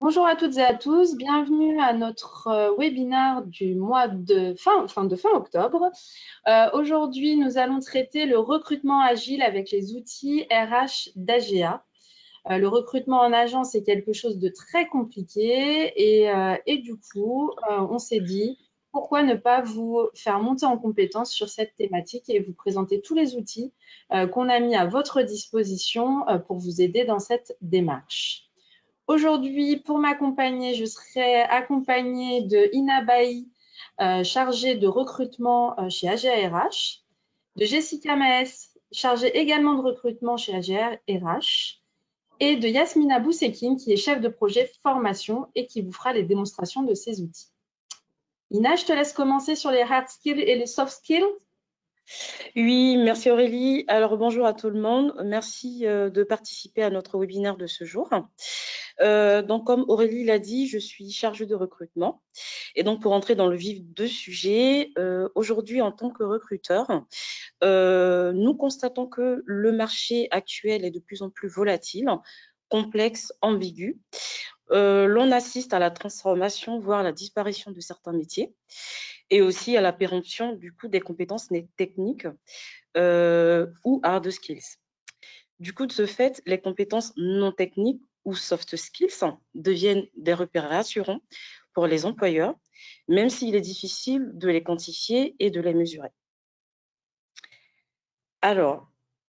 Bonjour à toutes et à tous, bienvenue à notre webinaire du mois de fin octobre. Aujourd'hui, nous allons traiter le recrutement agile avec les outils RH d'AGA. Le recrutement en agence est quelque chose de très compliqué et du coup, on s'est dit pourquoi ne pas vous faire monter en compétence sur cette thématique et vous présenter tous les outils qu'on a mis à votre disposition pour vous aider dans cette démarche. Aujourd'hui, pour m'accompagner, je serai accompagnée de Ina Bailly, chargée de recrutement chez AGA RH, de Jessica Maes, chargée également de recrutement chez AGA RH, et de Yasmina Boussekine, qui est chef de projet formation et qui vous fera les démonstrations de ces outils. Ina, je te laisse commencer sur les hard skills et les soft skills. Oui, merci Aurélie. Alors bonjour à tout le monde. Merci de participer à notre webinaire de ce jour. Donc comme Aurélie l'a dit, je suis chargée de recrutement. Et donc pour entrer dans le vif du sujet, aujourd'hui en tant que recruteur, nous constatons que le marché actuel est de plus en plus volatile, complexe, ambigu. L'on assiste à la transformation, voire à la disparition de certains métiers, et aussi à la péremption du coup des compétences techniques ou hard skills. Du coup, de ce fait, les compétences non techniques ou soft skills deviennent des repères rassurants pour les employeurs, même s'il est difficile de les quantifier et de les mesurer. Alors,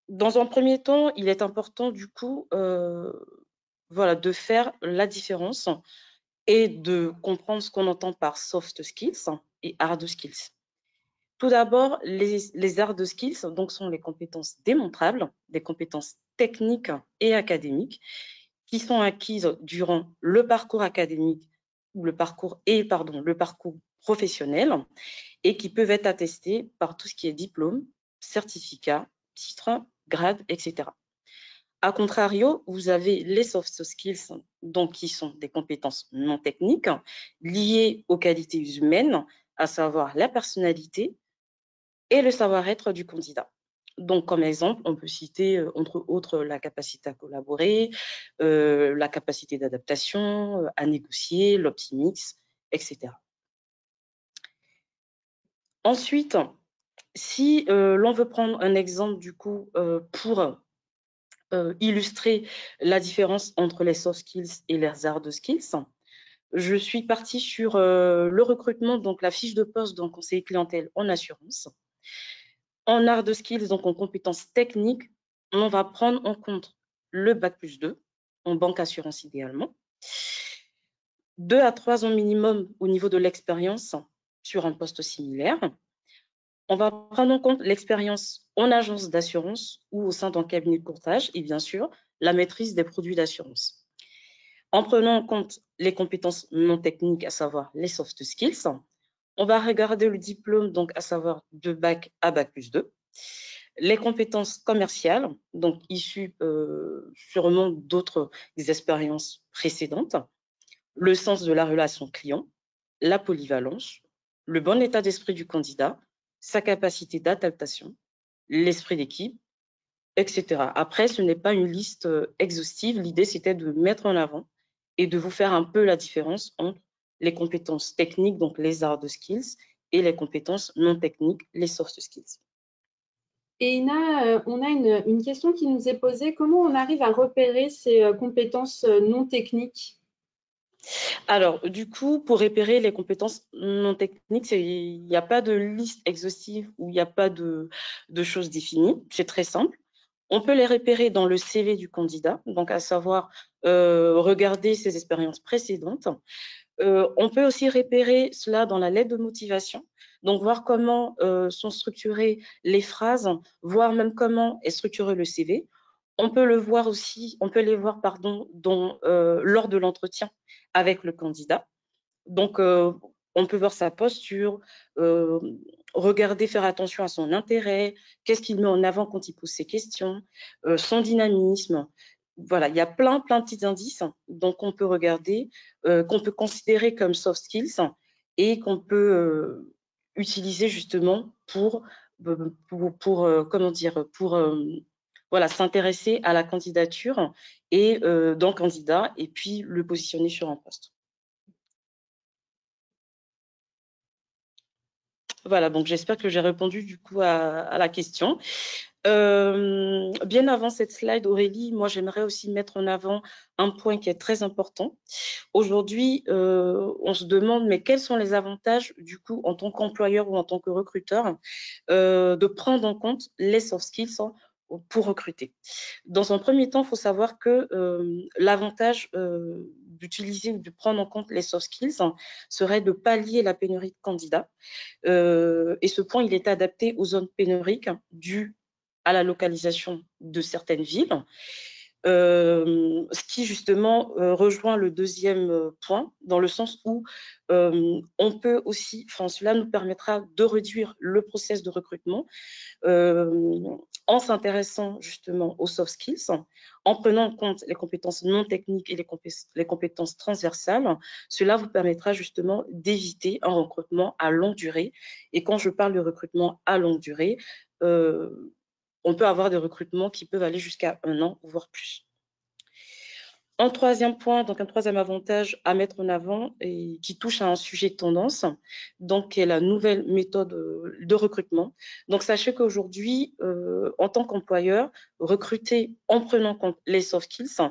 dans un premier temps, il est important du coup de faire la différence et de comprendre ce qu'on entend par soft skills et hard skills. Tout d'abord, les hard skills donc, sont les compétences démontrables, des compétences techniques et académiques qui sont acquises durant le parcours académique ou le parcours professionnel et qui peuvent être attestées par tout ce qui est diplôme, certificat, titre, grade, etc. A contrario, vous avez les soft skills, donc qui sont des compétences non techniques liées aux qualités humaines, à savoir la personnalité et le savoir-être du candidat. Donc, comme exemple, on peut citer, entre autres, la capacité à collaborer, la capacité d'adaptation, à négocier, l'optimisme, etc. Ensuite, si l'on veut prendre un exemple, du coup, pour illustrer la différence entre les soft skills et les hard skills, je suis partie sur le recrutement, donc la fiche de poste d'un conseiller clientèle en assurance. En hard skills, donc en compétences techniques, on va prendre en compte le bac+2, en banque assurance idéalement, 2 à 3 ans minimum au niveau de l'expérience sur un poste similaire. On va prendre en compte l'expérience en agence d'assurance ou au sein d'un cabinet de courtage et bien sûr, la maîtrise des produits d'assurance. En prenant en compte les compétences non techniques, à savoir les soft skills, on va regarder le diplôme, donc à savoir de bac à bac+2, les compétences commerciales, donc issues sûrement d'autres expériences précédentes, le sens de la relation client, la polyvalence, le bon état d'esprit du candidat, sa capacité d'adaptation, l'esprit d'équipe, etc. Après, ce n'est pas une liste exhaustive. L'idée, c'était de mettre en avant et de vous faire un peu la différence entre les compétences techniques, donc les hard skills, et les compétences non techniques, les soft skills. Et Ina, on a une question qui nous est posée. Comment on arrive à repérer ces compétences non techniques? Alors, du coup, pour repérer les compétences non techniques, il n'y a pas de liste exhaustive ou il n'y a pas de choses définies. C'est très simple. On peut les repérer dans le CV du candidat, donc à savoir regarder ses expériences précédentes. On peut aussi repérer cela dans la lettre de motivation, donc voir comment sont structurées les phrases, voir même comment est structuré le CV. On peut les voir lors de l'entretien avec le candidat. Donc, on peut voir sa posture, regarder, faire attention à son intérêt, qu'est-ce qu'il met en avant quand il pose ses questions, son dynamisme. Voilà, il y a plein de petits indices donc on peut regarder, qu'on peut considérer comme soft skills et qu'on peut utiliser justement pour voilà, s'intéresser à la candidature et d'un candidat et puis le positionner sur un poste. Voilà, donc j'espère que j'ai répondu du coup à la question. Bien avant cette slide, Aurélie, moi j'aimerais aussi mettre en avant un point qui est très important. Aujourd'hui, on se demande, mais quels sont les avantages du coup en tant qu'employeur ou en tant que recruteur de prendre en compte les soft skills pour recruter. Dans un premier temps, il faut savoir que l'avantage d'utiliser ou de prendre en compte les soft skills serait de pallier la pénurie de candidats. Et ce point, il est adapté aux zones pénuriques dues à la localisation de certaines villes. Ce qui justement rejoint le deuxième point, dans le sens où on peut aussi, enfin cela nous permettra de réduire le process de recrutement en s'intéressant justement aux soft skills, en prenant en compte les compétences non techniques et les compétences transversales. Cela vous permettra justement d'éviter un recrutement à longue durée. Et quand je parle de recrutement à longue durée, on peut avoir des recrutements qui peuvent aller jusqu'à 1 an, voire plus. Un troisième point, donc un troisième avantage à mettre en avant et qui touche à un sujet de tendance, donc qui est la nouvelle méthode de recrutement. Donc sachez qu'aujourd'hui, en tant qu'employeur, recruter en prenant en compte les soft skills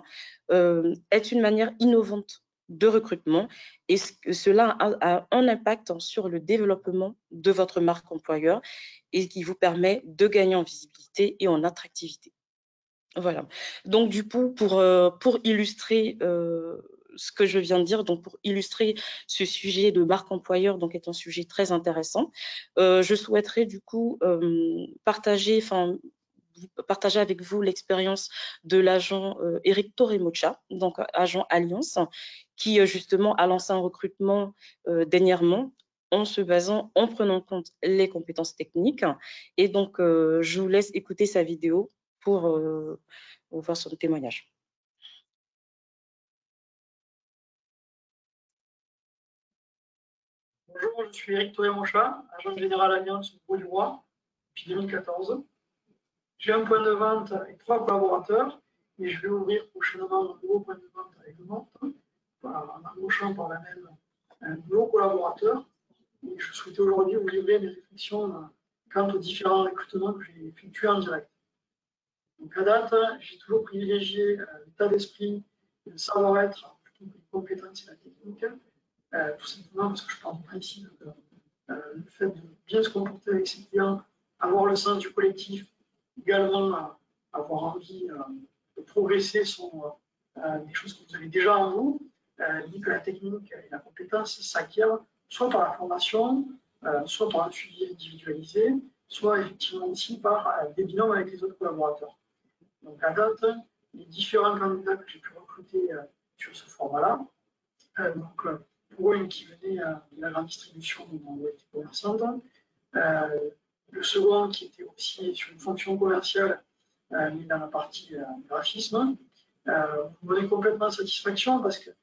est une manière innovante de recrutement et cela a un impact sur le développement de votre marque employeur et qui vous permet de gagner en visibilité et en attractivité. Voilà. Donc, du coup, pour illustrer ce que je viens de dire, donc pour illustrer ce sujet de marque employeur, donc est un sujet très intéressant, je souhaiterais du coup partager avec vous l'expérience de l'agent Eric Toremocha, donc agent Alliance, qui justement a lancé un recrutement dernièrement en se basant, en prenant en compte les compétences techniques. Et donc, je vous laisse écouter sa vidéo pour voir son témoignage. Bonjour, je suis Eric Toremocha, agent général Alliance au Bois-du-Roi depuis 2014. J'ai un point de vente avec 3 collaborateurs et je vais ouvrir prochainement un nouveau point de vente avec Nantes en embauchant par la même un nouveau collaborateur. Et je souhaitais aujourd'hui vous livrer mes réflexions quant aux différents recrutements que j'ai effectués en direct. Donc à date, j'ai toujours privilégié l'état d'esprit et le savoir-être plutôt que les compétences et la technique, tout simplement parce que je pars du principe que le fait de bien se comporter avec ses clients, avoir le sens du collectif, également avoir envie de progresser sont des choses que vous avez déjà en vous, dit que la technique et la compétence s'acquièrent soit par la formation, soit par un suivi individualisé, soit effectivement aussi par des binômes avec les autres collaborateurs. Donc à date, les différents candidats que j'ai pu recruter sur ce format-là, pour une qui venait de la grande distribution où était commerçante, le second qui était aussi sur une fonction commerciale, mais dans la partie graphisme, me donnait complètement satisfaction parce qu'ils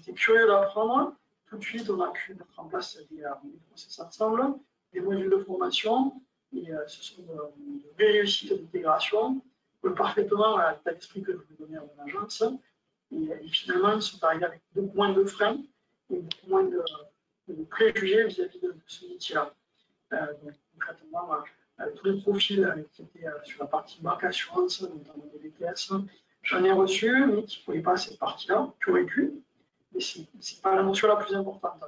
étaient curieux d'apprendre. Tout de suite, on a pu mettre en place des process ensemble, des modules de formation, et ce sont de vraies réussites d'intégration, parfaitement à l'état d'esprit que je voulais donner à mon agence. Et finalement, ils sont arrivés avec beaucoup moins de freins et beaucoup moins de préjugés vis-à-vis de ce métier-là. Donc, concrètement, tous les profils qui étaient sur la partie banque assurance, notamment des BTS, j'en ai reçu, mais qui ne pouvaient pas cette partie-là, qui auraient pu, mais ce n'est pas la notion la plus importante.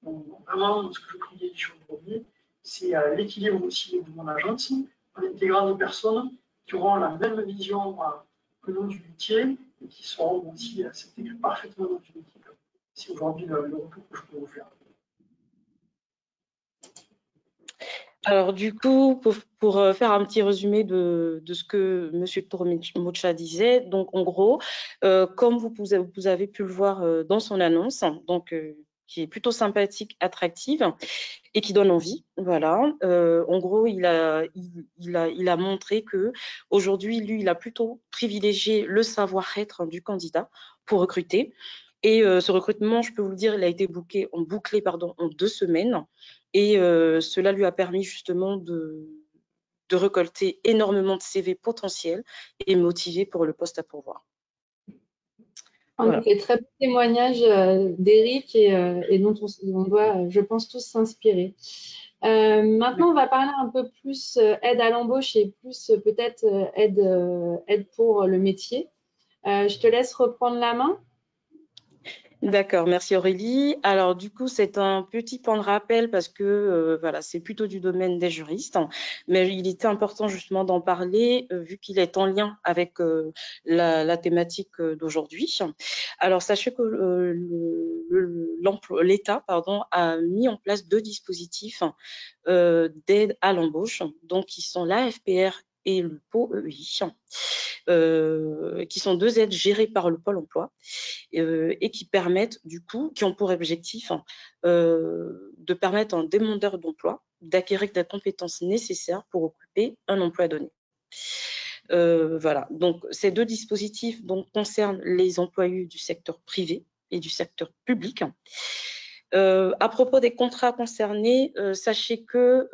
Donc, vraiment, ce que je privilégie aujourd'hui, c'est l'équilibre aussi de mon agence, en intégrant des personnes qui auront la même vision que nous du métier et qui sauront aussi s'intégrer parfaitement dans une équipe. C'est aujourd'hui le retour que je peux vous faire. Alors du coup, pour faire un petit résumé de ce que M. Toremocha disait, donc en gros, comme vous avez pu le voir dans son annonce, donc qui est plutôt sympathique, attractive et qui donne envie, voilà. En gros, il a montré que aujourd'hui, lui, il a plutôt privilégié le savoir-être du candidat pour recruter. Et ce recrutement, je peux vous le dire, il a été bouclé en 2 semaines. Et cela lui a permis justement de récolter énormément de CV potentiels et motivés pour le poste à pourvoir. En effet, très beau témoignage d'Éric et dont on doit, je pense, tous s'inspirer. Maintenant, on va parler un peu plus aide à l'embauche et plus peut-être aide pour le métier. Je te laisse reprendre la main. D'accord, merci Aurélie. Alors du coup, c'est un petit point de rappel parce que voilà, c'est plutôt du domaine des juristes, mais il était important justement d'en parler vu qu'il est en lien avec la thématique d'aujourd'hui. Alors sachez que l'État a mis en place 2 dispositifs d'aide à l'embauche, donc qui sont l'AFPR et le POEI, qui sont 2 aides gérées par le Pôle emploi et qui permettent du coup, qui ont pour objectif de permettre à un demandeur d'emploi d'acquérir des compétences nécessaires pour occuper un emploi donné. Voilà, donc ces 2 dispositifs concernent les employés du secteur privé et du secteur public. À propos des contrats concernés, sachez que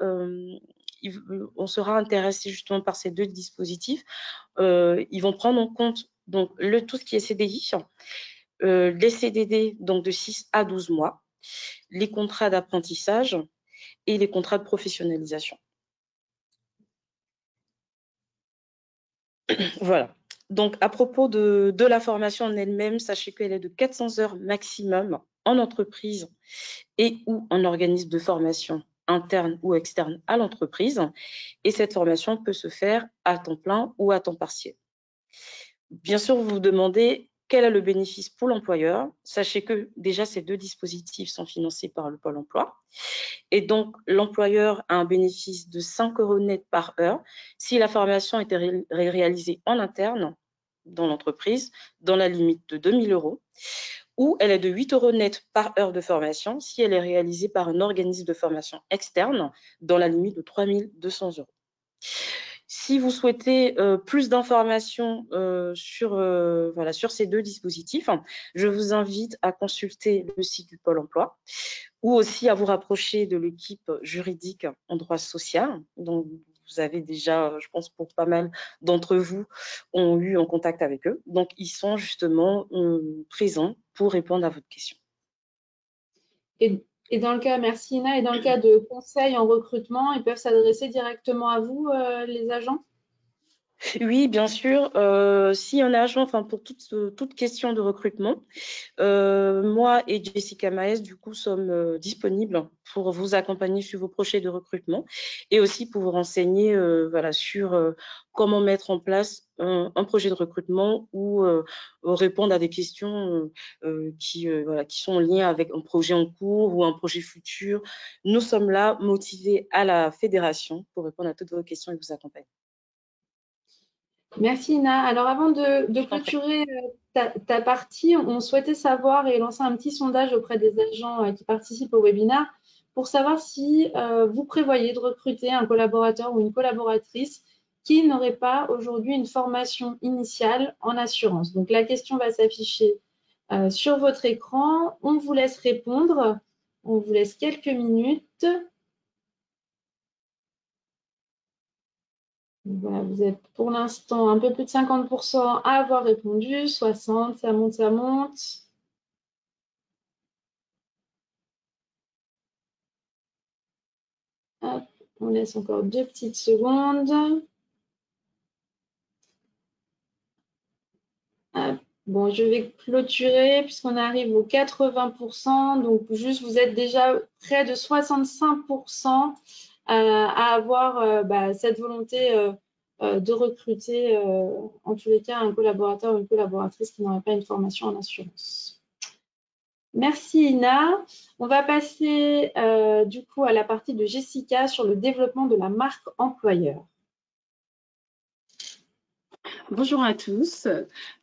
on sera intéressé justement par ces 2 dispositifs. Ils vont prendre en compte donc tout ce qui est CDI, les CDD donc de 6 à 12 mois, les contrats d'apprentissage et les contrats de professionnalisation. Voilà. Donc, à propos de la formation en elle-même, sachez qu'elle est de 400 heures maximum en entreprise et ou en organisme de formation interne ou externe à l'entreprise. Et cette formation peut se faire à temps plein ou à temps partiel. Bien sûr, vous vous demandez quel est le bénéfice pour l'employeur. Sachez que déjà, ces 2 dispositifs sont financés par le Pôle emploi. Et donc, l'employeur a un bénéfice de 5 € net par heure si la formation était réalisée en interne dans l'entreprise, dans la limite de 2 000 €, ou elle est de 8 € net par heure de formation si elle est réalisée par un organisme de formation externe dans la limite de 3 200 €. Si vous souhaitez plus d'informations sur ces 2 dispositifs, je vous invite à consulter le site du Pôle emploi ou aussi à vous rapprocher de l'équipe juridique en droit social. Donc, vous avez déjà, je pense pour pas mal d'entre vous, ont eu en contact avec eux. Donc, ils sont justement présents pour répondre à votre question. Et dans le cas, merci Ina, et dans le cas de conseils en recrutement, ils peuvent s'adresser directement à vous, les agents? Oui, bien sûr. Si un agent, pour toute question de recrutement, moi et Jessica Maes, du coup, sommes disponibles pour vous accompagner sur vos projets de recrutement et aussi pour vous renseigner sur comment mettre en place un projet de recrutement ou répondre à des questions qui sont en lien avec un projet en cours ou un projet futur. Nous sommes là, motivés à la fédération pour répondre à toutes vos questions et vous accompagner. Merci Ina. Alors avant de clôturer ta partie, on souhaitait savoir et lancer un petit sondage auprès des agents qui participent au webinaire pour savoir si vous prévoyez de recruter un collaborateur ou une collaboratrice qui n'aurait pas aujourd'hui une formation initiale en assurance. Donc la question va s'afficher sur votre écran. On vous laisse répondre. On vous laisse quelques minutes. Voilà, vous êtes pour l'instant un peu plus de 50% à avoir répondu, 60, ça monte, ça monte. Hop, on laisse encore 2 petites secondes. Hop. Bon, je vais clôturer puisqu'on arrive aux 80%. Donc, juste, vous êtes déjà près de 65% à avoir cette volonté de recruter, en tous les cas, un collaborateur ou une collaboratrice qui n'aurait pas une formation en assurance. Merci Ina. On va passer du coup à la partie de Jessica sur le développement de la marque employeur. Bonjour à tous.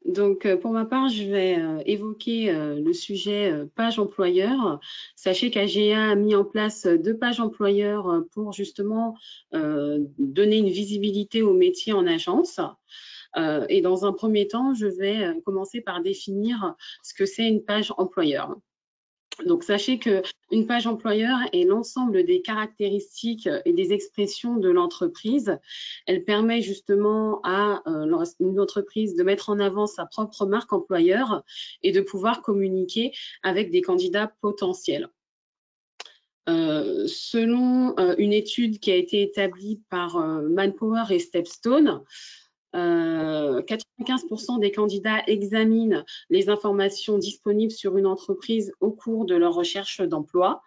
Donc, pour ma part, je vais évoquer le sujet page employeur. Sachez qu'AGA a mis en place 2 pages employeurs pour justement donner une visibilité au métier en agence. Et dans un premier temps, je vais commencer par définir ce que c'est une page employeur. Donc, sachez qu'une page employeur est l'ensemble des caractéristiques et des expressions de l'entreprise. Elle permet justement à une entreprise de mettre en avant sa propre marque employeur et de pouvoir communiquer avec des candidats potentiels. Selon une étude qui a été établie par Manpower et Stepstone, 95% des candidats examinent les informations disponibles sur une entreprise au cours de leur recherche d'emploi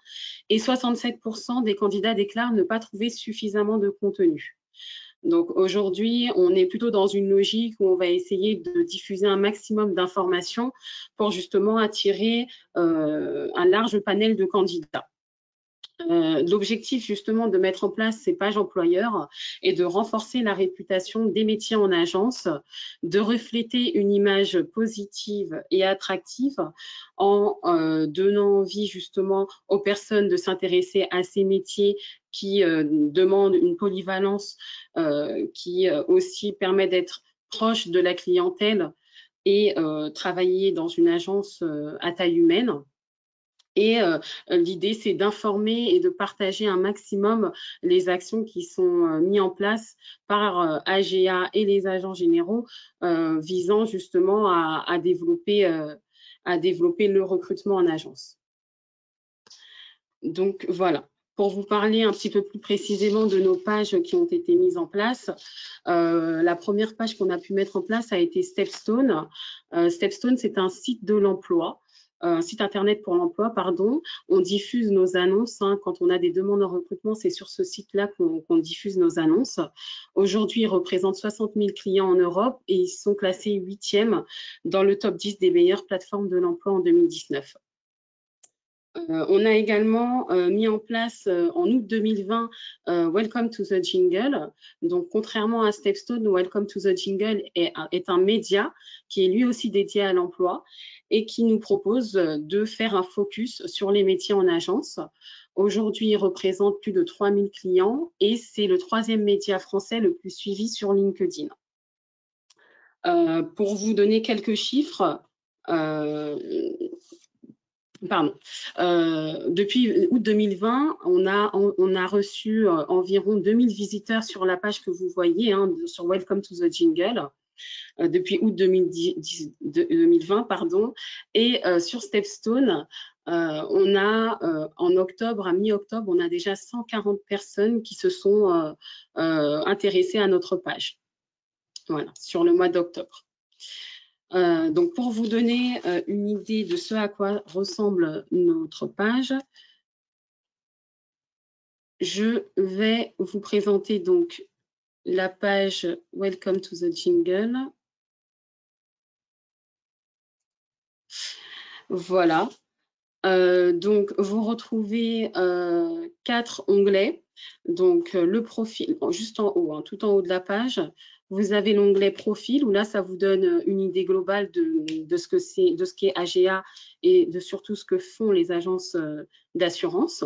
et 67% des candidats déclarent ne pas trouver suffisamment de contenu. Donc aujourd'hui, on est plutôt dans une logique où on va essayer de diffuser un maximum d'informations pour justement attirer un large panel de candidats. L'objectif justement de mettre en place ces pages employeurs est de renforcer la réputation des métiers en agence, de refléter une image positive et attractive en donnant envie justement aux personnes de s'intéresser à ces métiers qui demandent une polyvalence qui aussi permet d'être proche de la clientèle et travailler dans une agence à taille humaine. Et l'idée, c'est d'informer et de partager un maximum les actions qui sont mises en place par AGA et les agents généraux visant justement à développer le recrutement en agence. Donc voilà. Pour vous parler un petit peu plus précisément de nos pages qui ont été mises en place, la première page qu'on a pu mettre en place a été Stepstone. Stepstone, c'est un site de l'emploi. Un site internet pour l'emploi, pardon. On diffuse nos annonces. Quand on a des demandes en recrutement, c'est sur ce site-là qu'on diffuse nos annonces. Aujourd'hui, ils représentent 60 000 clients en Europe et ils sont classés 8e dans le top 10 des meilleures plateformes de l'emploi en 2019. On a également mis en place en août 2020 Welcome to the Jingle. Donc, contrairement à Stepstone, Welcome to the Jingle est un média qui est lui aussi dédié à l'emploi et qui nous propose de faire un focus sur les métiers en agence. Aujourd'hui, il représente plus de 3000 clients et c'est le 3e média français le plus suivi sur LinkedIn. Pour vous donner quelques chiffres, depuis août 2020, on a reçu environ 2000 visiteurs sur la page que vous voyez, sur Welcome to the Jingle, depuis août 2020, pardon. Et sur Stepstone, on a en octobre, à mi-octobre, on a déjà 140 personnes qui se sont intéressées à notre page. Voilà, sur le mois d'octobre. Donc, pour vous donner une idée de ce à quoi ressemble notre page, je vais vous présenter donc la page Welcome to the Jingle. Voilà. Donc, vous retrouvez 4 onglets. Donc, le profil, juste en haut, tout en haut de la page, vous avez l'onglet profil où là, ça vous donne une idée globale de ce qu'est AGA et de surtout ce que font les agences d'assurance.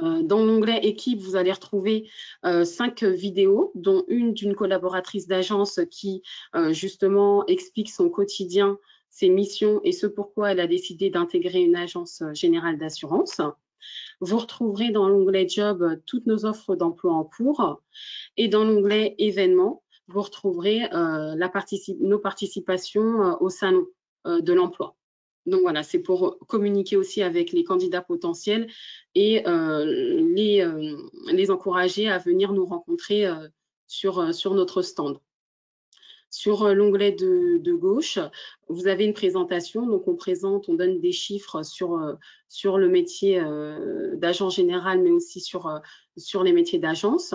Dans l'onglet équipe, vous allez retrouver 5 vidéos, dont une d'une collaboratrice d'agence qui justement explique son quotidien, ses missions et ce pourquoi elle a décidé d'intégrer une agence générale d'assurance. Vous retrouverez dans l'onglet Job toutes nos offres d'emploi en cours et dans l'onglet Événements, vous retrouverez nos participations au salon de l'emploi. Donc voilà, c'est pour communiquer aussi avec les candidats potentiels et les encourager à venir nous rencontrer sur notre stand. Sur l'onglet de gauche, vous avez une présentation. Donc, on donne des chiffres sur le métier d'agent général, mais aussi sur les métiers d'agence.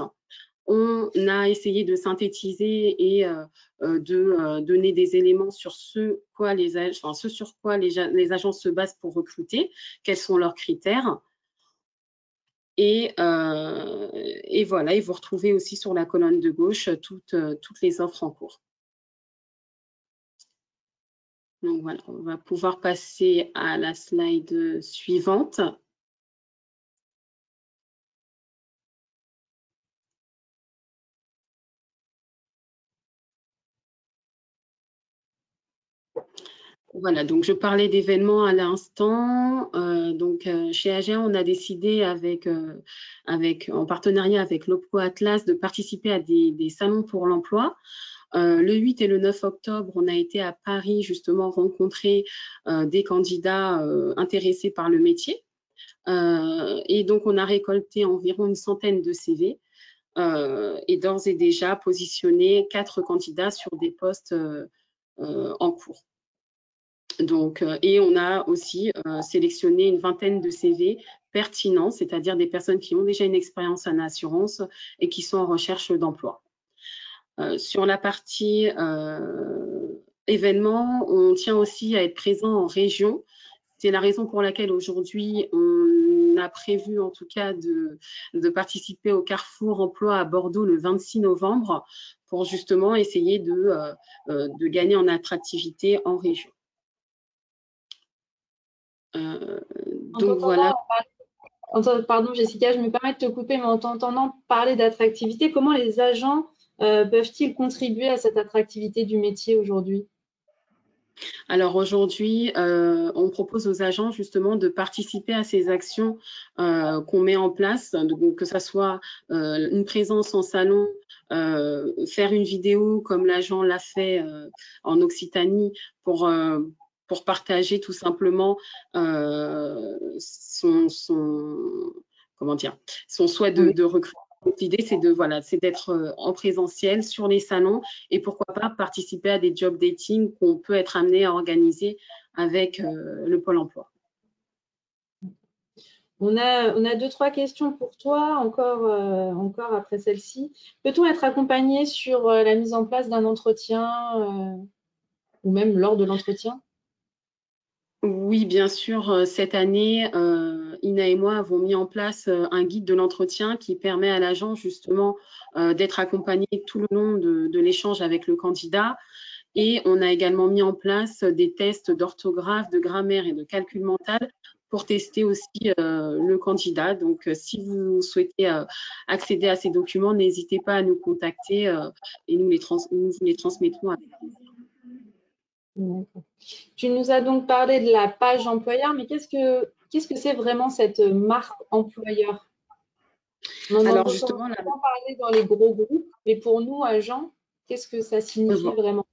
On a essayé de synthétiser et de donner des éléments sur ce sur quoi les agences se basent pour recruter, quels sont leurs critères. Et voilà, et vous retrouvez aussi sur la colonne de gauche toutes les offres en cours. Donc voilà, on va pouvoir passer à la slide suivante. Voilà, donc je parlais d'événements à l'instant. Chez AGA, on a décidé en partenariat avec l'OPCO Atlas de participer à des salons pour l'emploi. Le 8 et le 9 octobre, on a été à Paris justement rencontrer des candidats intéressés par le métier. Et donc, on a récolté environ une centaine de CV et d'ores et déjà positionné 4 candidats sur des postes en cours. Donc, et on a aussi sélectionné une vingtaine de CV pertinents, c'est-à-dire des personnes qui ont déjà une expérience en assurance et qui sont en recherche d'emploi. Sur la partie événements, on tient aussi à être présent en région. C'est la raison pour laquelle aujourd'hui, on a prévu en tout cas de participer au Carrefour Emploi à Bordeaux le 26 novembre pour justement essayer de gagner en attractivité en région. Donc voilà. Pardon Jessica, je me permets de te couper, mais en t'entendant parler d'attractivité, comment les agents peuvent-ils contribuer à cette attractivité du métier aujourd'hui? Alors aujourd'hui, on propose aux agents justement de participer à ces actions qu'on met en place, donc que ça soit une présence en salon, faire une vidéo comme l'agent l'a fait en Occitanie pour partager tout simplement son souhait de recruter. L'idée, c'est d'être en présentiel sur les salons et pourquoi pas participer à des job dating qu'on peut être amené à organiser avec le Pôle emploi. On a 2-3 questions pour toi, encore après celle-ci. Peut-on être accompagné sur la mise en place d'un entretien ou même lors de l'entretien? Oui, bien sûr. Cette année, Ina et moi avons mis en place un guide de l'entretien qui permet à l'agent justement d'être accompagné tout le long de l'échange avec le candidat. Et on a également mis en place des tests d'orthographe, de grammaire et de calcul mental pour tester aussi le candidat. Donc, si vous souhaitez accéder à ces documents, n'hésitez pas à nous contacter et nous vous les transmettrons. Tu nous as donc parlé de la page employeur, mais qu'est-ce que c'est vraiment cette marque employeur? On en entend souvent parler dans les gros groupes, mais pour nous, agents, qu'est-ce que ça signifie vraiment?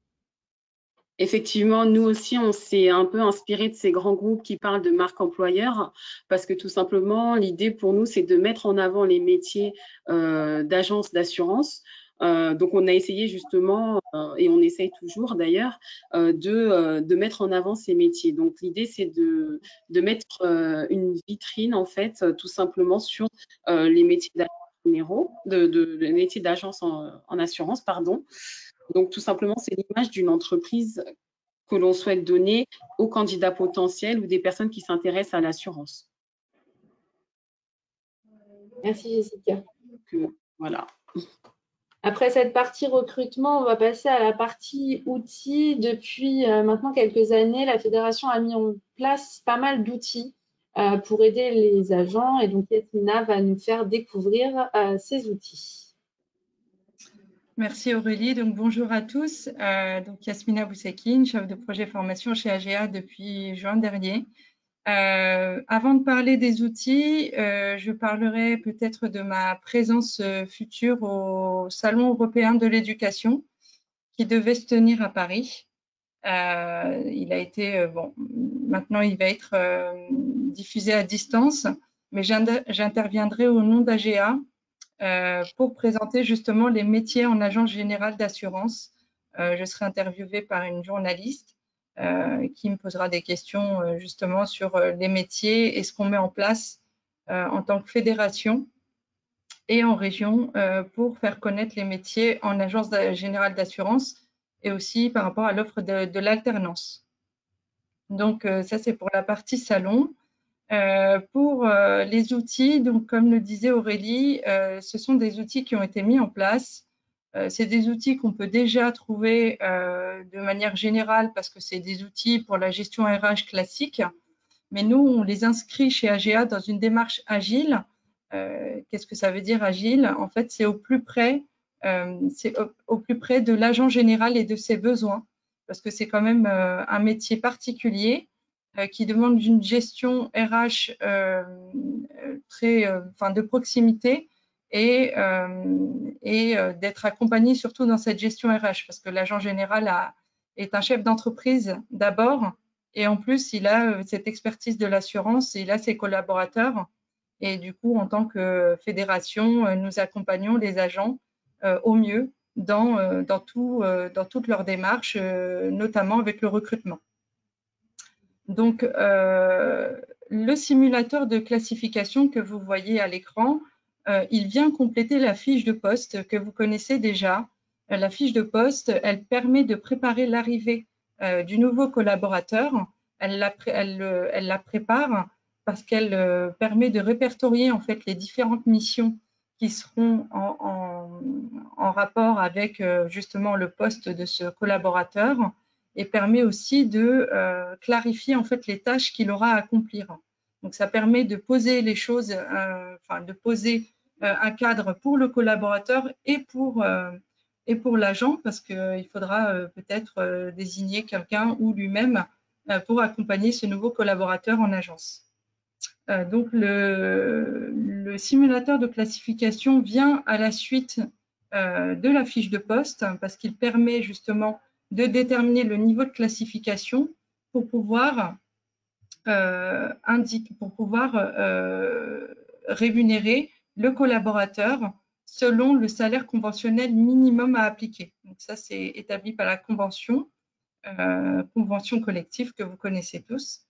Effectivement, nous aussi, on s'est un peu inspiré de ces grands groupes qui parlent de marque employeur parce que tout simplement, l'idée pour nous, c'est de mettre en avant les métiers d'agence d'assurance. Donc, on a essayé justement, et on essaye toujours d'ailleurs, de mettre en avant ces métiers. Donc, l'idée, c'est de mettre une vitrine, en fait, tout simplement sur les métiers les métiers d'agence en assurance, pardon. Donc, tout simplement, c'est l'image d'une entreprise que l'on souhaite donner aux candidats potentiels ou des personnes qui s'intéressent à l'assurance. Merci Jessica. Voilà. Après cette partie recrutement, on va passer à la partie outils. Depuis maintenant quelques années, la Fédération a mis en place pas mal d'outils pour aider les agents. Et donc, Yasmina va nous faire découvrir ces outils. Merci Aurélie. Donc, bonjour à tous. Donc, Yasmina Boussekine, chef de projet formation chez AGA depuis juin dernier. Avant de parler des outils, je parlerai peut-être de ma présence future au Salon européen de l'éducation qui devait se tenir à Paris. Il a été, maintenant il va être diffusé à distance, mais j'interviendrai au nom d'AGA pour présenter justement les métiers en agence générale d'assurance. Je serai interviewée par une journaliste qui me posera des questions justement sur les métiers et ce qu'on met en place en tant que fédération et en région pour faire connaître les métiers en agence générale d'assurance et aussi par rapport à l'offre de l'alternance. Donc, ça, c'est pour la partie salon. Pour les outils, donc comme le disait Aurélie, ce sont des outils qui ont été mis en place. C'est des outils qu'on peut déjà trouver de manière générale parce que c'est des outils pour la gestion RH classique. Mais nous, on les inscrit chez AGA dans une démarche agile. Qu'est-ce que ça veut dire agile? En fait, c'est au plus près de l'agent général et de ses besoins. parce que c'est quand même un métier particulier qui demande une gestion RH de proximité et d'être accompagné surtout dans cette gestion RH, parce que l'agent général est un chef d'entreprise d'abord, et en plus, il a cette expertise de l'assurance, et il a ses collaborateurs. Et du coup, en tant que fédération, nous accompagnons les agents au mieux dans toute leur démarche, notamment avec le recrutement. Donc, le simulateur de classification que vous voyez à l'écran, il vient compléter la fiche de poste que vous connaissez déjà. La fiche de poste, elle permet de préparer l'arrivée du nouveau collaborateur. Elle la prépare parce qu'elle permet de répertorier en fait les différentes missions qui seront en rapport avec justement le poste de ce collaborateur, et permet aussi de clarifier en fait les tâches qu'il aura à accomplir. Donc ça permet de poser les choses, de poser un cadre pour le collaborateur et pour l'agent, parce qu'il faudra peut-être désigner quelqu'un ou lui-même pour accompagner ce nouveau collaborateur en agence. Donc le simulateur de classification vient à la suite de la fiche de poste, parce qu'il permet justement de déterminer le niveau de classification pour pouvoir rémunérer le collaborateur selon le salaire conventionnel minimum à appliquer. Donc ça, c'est établi par la convention collective que vous connaissez tous.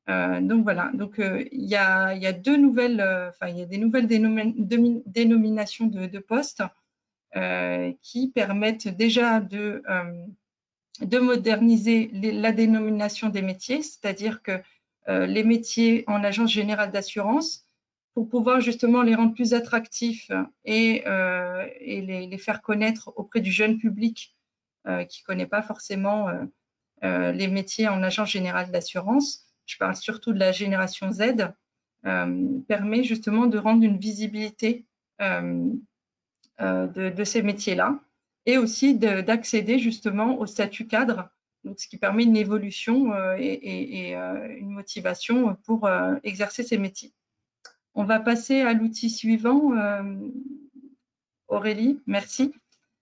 Donc voilà, donc il y a des nouvelles dénominations de postes qui permettent déjà de moderniser la dénomination des métiers, c'est-à-dire que les métiers en agence générale d'assurance, pour pouvoir justement les rendre plus attractifs et les faire connaître auprès du jeune public qui ne connaît pas forcément les métiers en agence générale d'assurance, je parle surtout de la génération Z, permet justement de rendre une visibilité de ces métiers-là, et aussi d'accéder justement au statut cadre, donc ce qui permet une évolution et une motivation pour exercer ces métiers. On va passer à l'outil suivant. Aurélie, merci.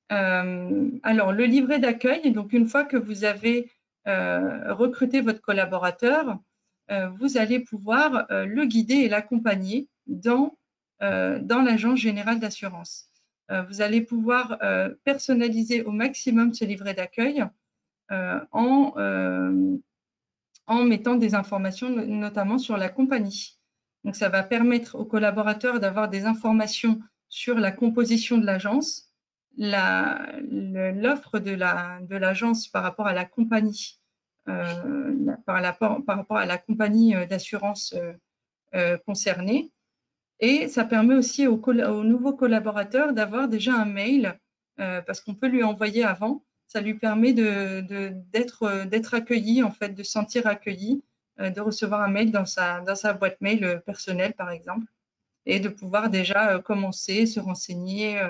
Alors, le livret d'accueil, donc une fois que vous avez recruté votre collaborateur, vous allez pouvoir le guider et l'accompagner dans l'agence générale d'assurance. Vous allez pouvoir personnaliser au maximum ce livret d'accueil en mettant des informations notamment sur la compagnie. Donc, ça va permettre aux collaborateurs d'avoir des informations sur la composition de l'agence, l'offre de l'agence par rapport à la compagnie, par rapport à la compagnie d'assurance concernée. Et ça permet aussi aux nouveaux collaborateurs d'avoir déjà un mail, parce qu'on peut lui envoyer avant. Ça lui permet d'être accueilli, en fait, de se sentir accueilli, de recevoir un mail dans sa boîte mail personnelle, par exemple, et de pouvoir déjà commencer, se renseigner,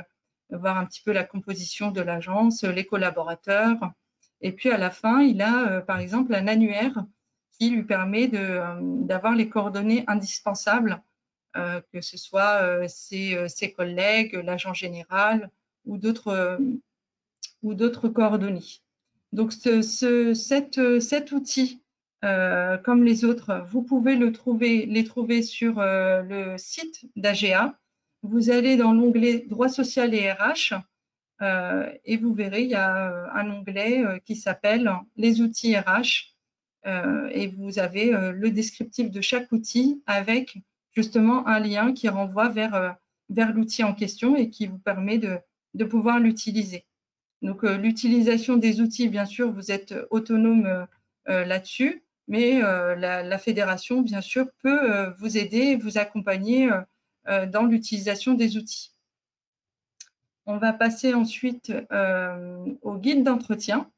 voir un petit peu la composition de l'agence, les collaborateurs. Et puis à la fin, il a par exemple un annuaire qui lui permet d'avoir les coordonnées indispensables, que ce soit ses collègues, l'agent général ou d'autres coordonnées. Donc cet outil, comme les autres, vous pouvez les trouver sur le site d'AGA. Vous allez dans l'onglet droit social et RH et vous verrez, il y a un onglet qui s'appelle les outils RH et vous avez le descriptif de chaque outil avec justement un lien qui renvoie vers l'outil en question et qui vous permet de pouvoir l'utiliser. Donc, l'utilisation des outils, bien sûr, vous êtes autonome là-dessus, mais la fédération, bien sûr, peut vous aider, vous accompagner dans l'utilisation des outils. On va passer ensuite au guide d'entretien.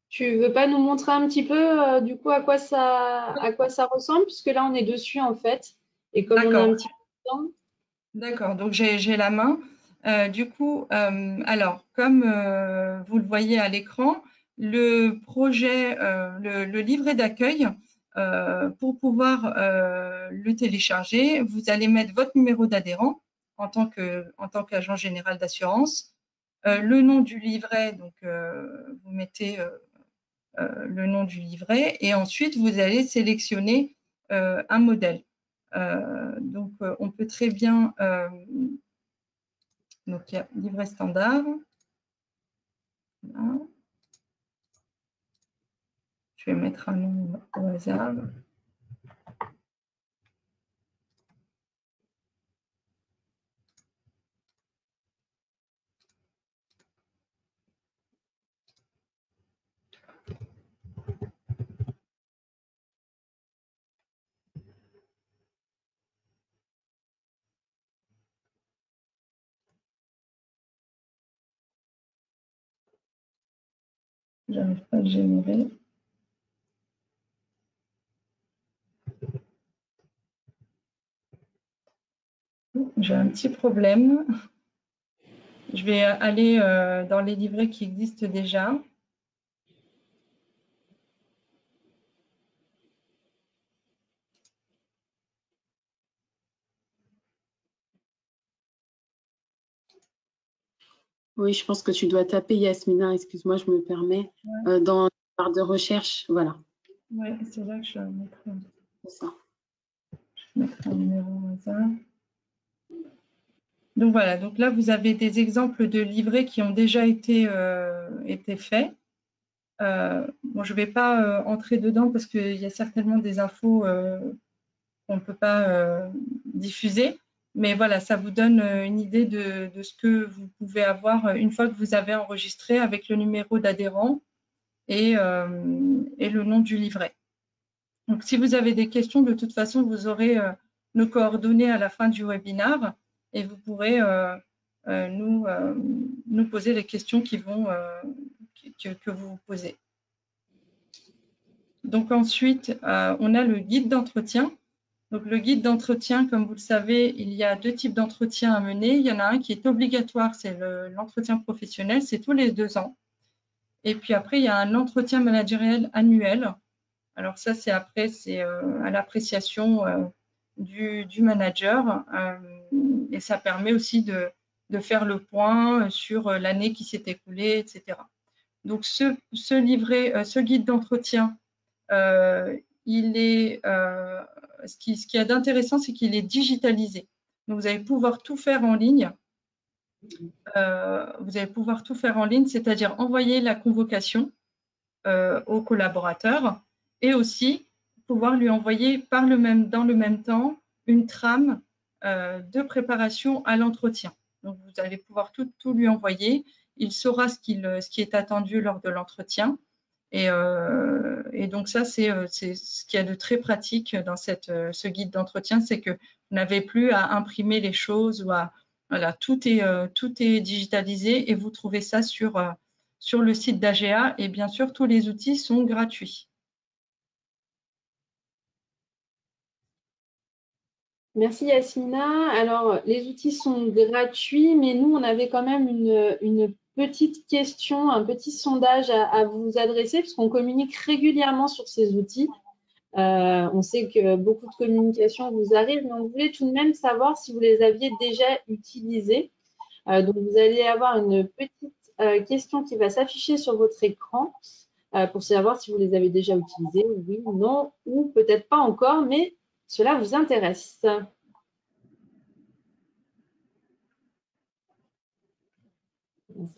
Tu veux pas nous montrer un petit peu du coup à quoi ça ressemble, puisque là on est dessus en fait, et comme on a un petit peu de temps. D'accord, donc j'ai la main. Du coup, alors comme vous le voyez à l'écran, le projet, le livret d'accueil, pour pouvoir le télécharger, vous allez mettre votre numéro d'adhérent en tant qu'agent général d'assurance, le nom du livret, donc vous mettez le nom du livret et ensuite vous allez sélectionner un modèle. Donc on peut très bien, donc il y a livret standard. Voilà. Je vais mettre un nom au hasard. J'arrive pas à le générer. J'ai un petit problème. Je vais aller dans les livrets qui existent déjà. Oui, je pense que tu dois taper, Yasmina, excuse-moi, je me permets, dans la barre de recherche, voilà. Oui, c'est là que je vais mettre, ça. Je vais mettre un numéro au hasard. Donc voilà, donc là, vous avez des exemples de livrets qui ont déjà été faits. Bon, je ne vais pas entrer dedans parce qu'il y a certainement des infos qu'on ne peut pas diffuser. Mais voilà, ça vous donne une idée de ce que vous pouvez avoir une fois que vous avez enregistré avec le numéro d'adhérent et le nom du livret. Donc, si vous avez des questions, de toute façon, vous aurez nos coordonnées à la fin du webinaire et vous pourrez nous poser les questions que vous vous posez. Donc ensuite, on a le guide d'entretien. Donc le guide d'entretien, comme vous le savez, il y a deux types d'entretiens à mener. Il y en a un qui est obligatoire, c'est l'entretien professionnel, c'est tous les 2 ans. Et puis après, il y a un entretien managériel annuel. Alors ça, c'est à l'appréciation du manager et ça permet aussi de faire le point sur l'année qui s'est écoulée, etc. Donc ce guide d'entretien, ce qui est d'intéressant, c'est qu'il est digitalisé. Donc, vous allez pouvoir tout faire en ligne. C'est-à-dire envoyer la convocation au collaborateur et aussi pouvoir lui envoyer dans le même temps une trame de préparation à l'entretien. Donc, vous allez pouvoir tout lui envoyer. Il saura ce qui est attendu lors de l'entretien. Et donc ça, c'est ce qu'il y a de très pratique dans ce guide d'entretien, c'est que vous n'avez plus à imprimer les choses ou voilà, tout est digitalisé et vous trouvez ça sur le site d'AGA et bien sûr, tous les outils sont gratuits. Merci Yasmina. Alors, les outils sont gratuits, mais nous, on avait quand même une petite question, un petit sondage à vous adresser, puisqu'on communique régulièrement sur ces outils. On sait que beaucoup de communications vous arrivent, mais on voulait tout de même savoir si vous les aviez déjà utilisés. Donc, vous allez avoir une petite question qui va s'afficher sur votre écran pour savoir si vous les avez déjà utilisés, oui, non, ou peut-être pas encore, mais cela vous intéresse.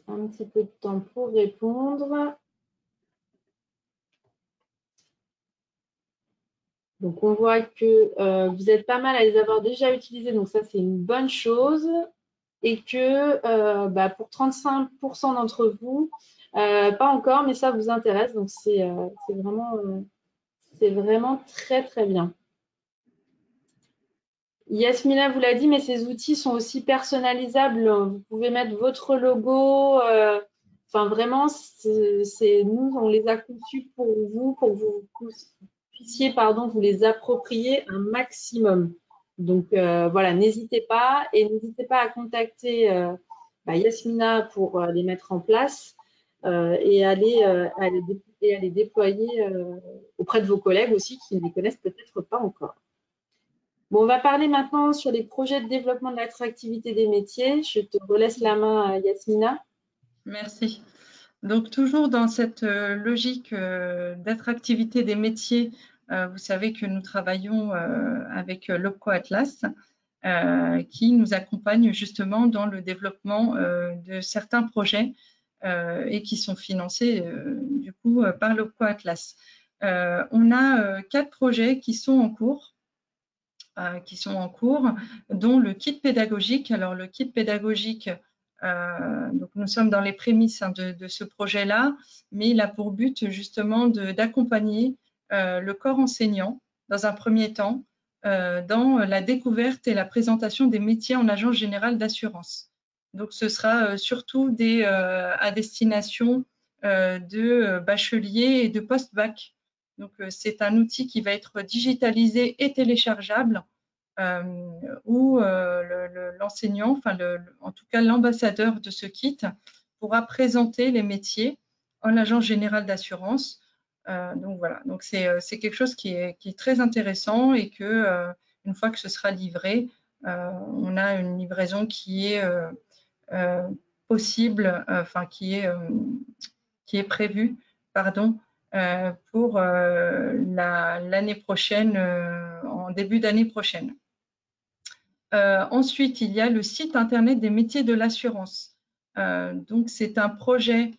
Un petit peu de temps pour répondre. Donc, on voit que vous êtes pas mal à les avoir déjà utilisés, donc ça, c'est une bonne chose. Et que pour 35% d'entre vous, pas encore, mais ça vous intéresse, donc c'est vraiment très, très bien. Yasmina vous l'a dit, mais ces outils sont aussi personnalisables. Vous pouvez mettre votre logo. Enfin, vraiment, nous, on les a conçus pour vous, pour que vous puissiez, vous les approprier un maximum. Donc, voilà, n'hésitez pas et n'hésitez pas à contacter Yasmina pour les mettre en place. et à les déployer auprès de vos collègues aussi qui ne les connaissent peut-être pas encore. Bon, on va parler maintenant sur les projets de développement de l'attractivité des métiers. Je te relaisse la main, Yasmina. Merci. Donc, toujours dans cette logique d'attractivité des métiers, vous savez que nous travaillons avec l'OPCO Atlas, qui nous accompagne justement dans le développement de certains projets et qui sont financés du coup par l'OPCO Atlas. On a 4 projets qui sont en cours, dont le kit pédagogique. Alors, le kit pédagogique, donc nous sommes dans les prémices de ce projet-là, mais il a pour but justement d'accompagner le corps enseignant dans un premier temps dans la découverte et la présentation des métiers en agence générale d'assurance. Donc, ce sera surtout à destination de bacheliers et de post-bac. Donc, c'est un outil qui va être digitalisé et téléchargeable où l'enseignant, enfin en tout cas l'ambassadeur de ce kit, pourra présenter les métiers en agence générale d'assurance. Donc voilà, donc c'est quelque chose qui est très intéressant et que une fois que ce sera livré, on a une livraison qui est possible, enfin qui est prévue, pardon, pour l'année prochaine, en début d'année prochaine. Ensuite, il y a le site internet des métiers de l'assurance. Donc, c'est un projet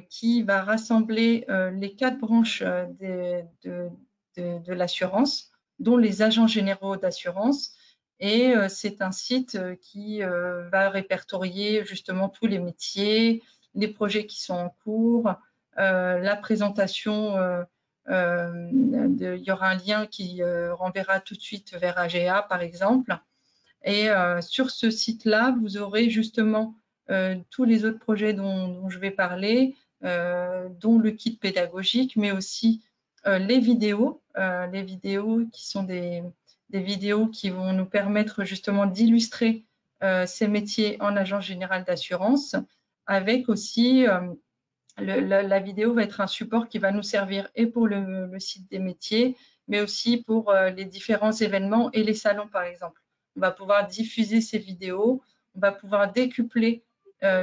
qui va rassembler les 4 branches de l'assurance, dont les agents généraux d'assurance. Et c'est un site qui va répertorier justement tous les métiers, les projets qui sont en cours, la présentation. Il y aura un lien qui renverra tout de suite vers AGA, par exemple. Et sur ce site-là, vous aurez justement tous les autres projets dont je vais parler, dont le kit pédagogique, mais aussi les vidéos qui sont des vidéos qui vont nous permettre justement d'illustrer ces métiers en agence générale d'assurance, avec aussi la vidéo va être un support qui va nous servir et pour le site des métiers, mais aussi pour les différents événements et les salons, par exemple. On va pouvoir diffuser ces vidéos, on va pouvoir décupler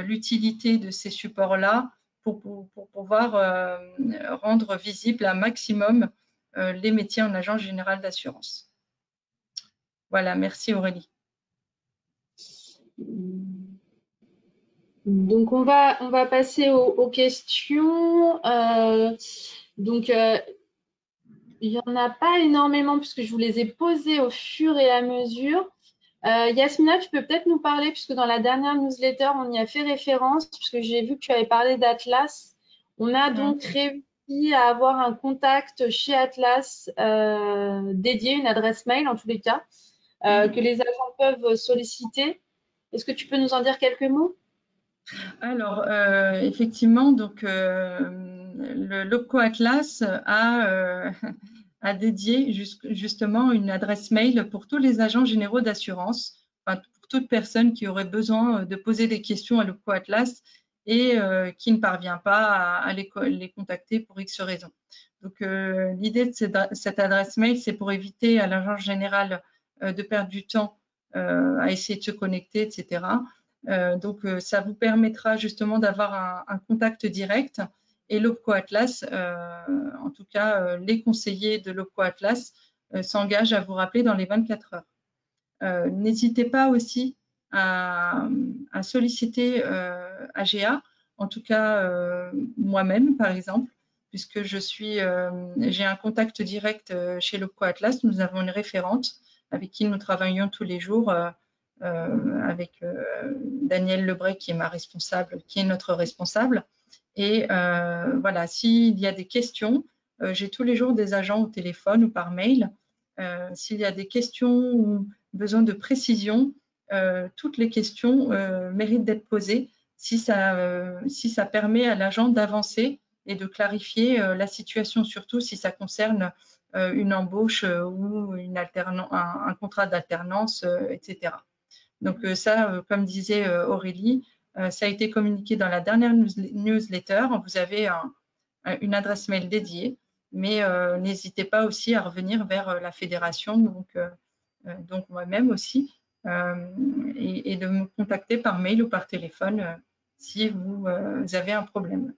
l'utilité de ces supports-là pour pouvoir rendre visible un maximum les métiers en agence générale d'assurance. Voilà, merci Aurélie. Donc, on va passer aux questions. Donc, il n'y en a pas énormément puisque je vous les ai posées au fur et à mesure. Yasmina, tu peux peut-être nous parler, puisque dans la dernière newsletter, on y a fait référence, puisque j'ai vu que tu avais parlé d'Atlas. On a donc réussi à avoir un contact chez Atlas dédié, une adresse mail en tous les cas, que les agents peuvent solliciter. Est-ce que tu peux nous en dire quelques mots? Alors, effectivement, donc le l'OPCO Atlas a dédié justement une adresse mail pour tous les agents généraux d'assurance, enfin, pour toute personne qui aurait besoin de poser des questions à l'OPCO Atlas et qui ne parvient pas à les contacter pour X raisons. Donc, l'idée de cette adresse mail, c'est pour éviter à l'agence générale de perdre du temps à essayer de se connecter, etc. Donc, ça vous permettra justement d'avoir un contact direct. Et l'OPCO Atlas, en tout cas, les conseillers de l'OPCO Atlas s'engagent à vous rappeler dans les 24 heures. N'hésitez pas aussi à solliciter AGA, en tout cas moi-même, par exemple, puisque j'ai un contact direct chez l'OPCO Atlas. Nous avons une référente avec qui nous travaillons tous les jours, avec Danielle Lebray, qui est ma responsable, qui est notre responsable. Et voilà, s'il y a des questions, j'ai tous les jours des agents au téléphone ou par mail. S'il y a des questions ou besoin de précision, toutes les questions méritent d'être posées si ça permet à l'agent d'avancer et de clarifier la situation, surtout si ça concerne une embauche ou un contrat d'alternance, etc. Donc ça, comme disait Aurélie, Ça a été communiqué dans la dernière newsletter. Vous avez une adresse mail dédiée, mais n'hésitez pas aussi à revenir vers la fédération, donc moi-même aussi, et de me contacter par mail ou par téléphone si vous avez un problème.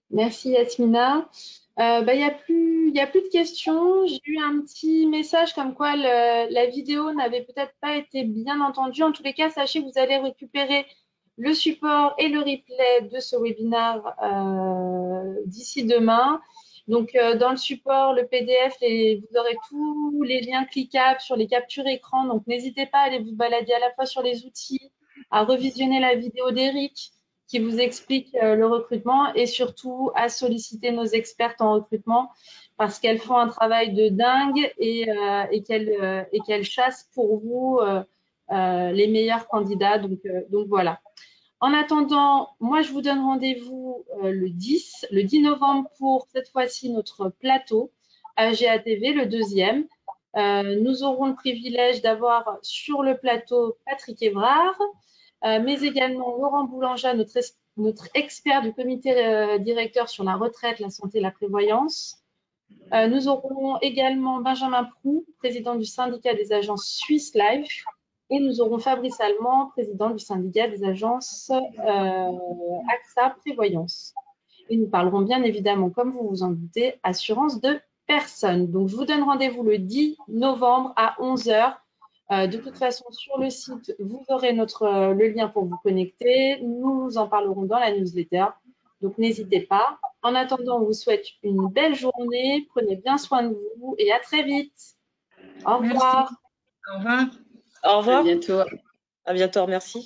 Merci Yasmina. Il n'y a plus de questions. J'ai eu un petit message comme quoi la vidéo n'avait peut-être pas été bien entendue. En tous les cas, sachez que vous allez récupérer le support et le replay de ce webinaire d'ici demain. Donc, dans le support, le PDF, vous aurez tous les liens cliquables sur les captures écran. Donc, n'hésitez pas à aller vous balader à la fois sur les outils, à revisionner la vidéo d'Eric qui vous explique le recrutement et surtout à solliciter nos expertes en recrutement parce qu'elles font un travail de dingue et qu'elles chassent pour vous les meilleurs candidats. Donc voilà. En attendant, moi, je vous donne rendez-vous le 10 novembre pour cette fois-ci notre plateau AGA-TV, le deuxième. Nous aurons le privilège d'avoir sur le plateau Patrick Évrard, mais également Laurent Boulanger, notre expert du comité directeur sur la retraite, la santé et la prévoyance. Nous aurons également Benjamin Proux, président du syndicat des agences Suisse Life. Et nous aurons Fabrice Allemand, président du syndicat des agences AXA Prévoyance. Et nous parlerons bien évidemment, comme vous vous en doutez, assurance de personnes. Donc, je vous donne rendez-vous le 10 novembre à 11 h. De toute façon, sur le site, vous aurez le lien pour vous connecter. Nous en parlerons dans la newsletter. Donc, n'hésitez pas. En attendant, on vous souhaite une belle journée. Prenez bien soin de vous et à très vite. Au revoir. Merci. Au revoir. Au revoir. À bientôt. À bientôt, merci.